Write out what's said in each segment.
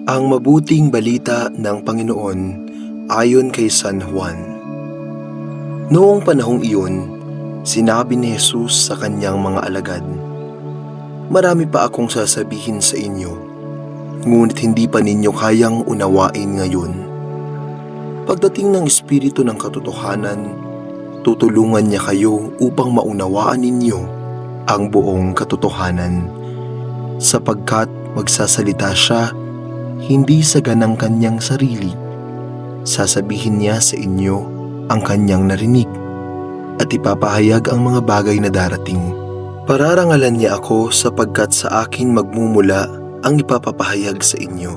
Ang mabuting balita ng Panginoon ayon kay San Juan. Noong panahong iyon, sinabi ni Jesus sa kanyang mga alagad, "Marami pa akong sasabihin sa inyo, ngunit hindi pa ninyo kayang unawain ngayon. Pagdating ng Espiritu ng Katotohanan, tutulungan niya kayo upang maunawaan ninyo ang buong katotohanan, sapagkat magsasalita siya hindi sa ganang kanyang sarili. Sasabihin niya sa inyo ang kanyang narinig at ipapahayag ang mga bagay na darating. Pararangalan niya ako sapagkat sa akin magmumula ang ipapapahayag sa inyo.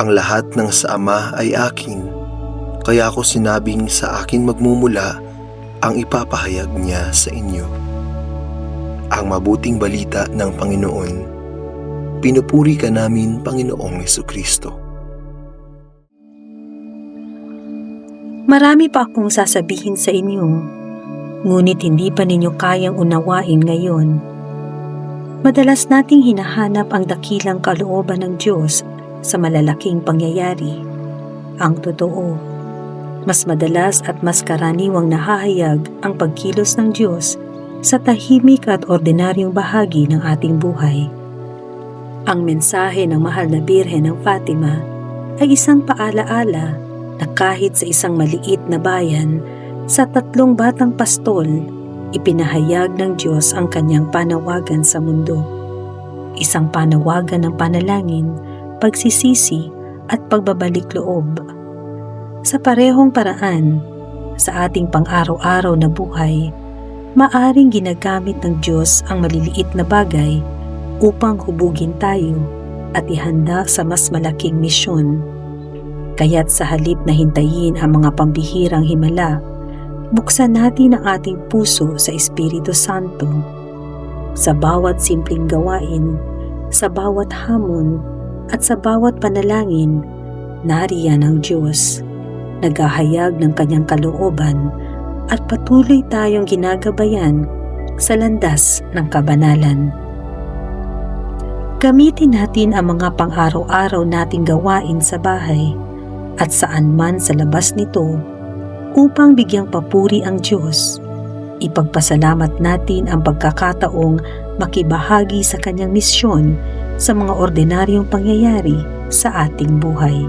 Ang lahat ng sa Ama ay akin, kaya ako sinabing sa akin magmumula ang ipapahayag niya sa inyo." Ang mabuting balita ng Panginoon. Pinupuri ka namin, Panginoong Hesukristo. Marami pa akong sasabihin sa inyo, ngunit hindi pa ninyo kayang unawain ngayon. Madalas nating hinahanap ang dakilang kalooban ng Diyos sa malalaking pangyayari. Ang totoo, mas madalas at mas karaniwang nahahayag ang pagkilos ng Diyos sa tahimik at ordinaryong bahagi ng ating buhay. Ang mensahe ng mahal na Birhen ng Fatima ay isang paalaala na kahit sa isang maliit na bayan, sa 3 batang pastol, ipinahayag ng Diyos ang kanyang panawagan sa mundo. Isang panawagan ng panalangin, pagsisisi at pagbabalik loob. Sa parehong paraan, sa ating pang-araw-araw na buhay, maaring ginagamit ng Diyos ang maliliit na bagay upang hubugin tayo at ihanda sa mas malaking misyon. Kaya't sa halip na hintayin ang mga pambihirang himala, buksan natin ang ating puso sa Espiritu Santo. Sa bawat simpleng gawain, sa bawat hamon, at sa bawat panalangin, nariyan ang Diyos, naghahayag ng kanyang kalooban at patuloy tayong ginagabayan sa landas ng kabanalan. Gamitin natin ang mga pang-araw-araw nating gawain sa bahay at saan man sa labas nito upang bigyang papuri ang Diyos. Ipagpasalamat natin ang pagkakataong makibahagi sa kanyang misyon sa mga ordinaryong pangyayari sa ating buhay.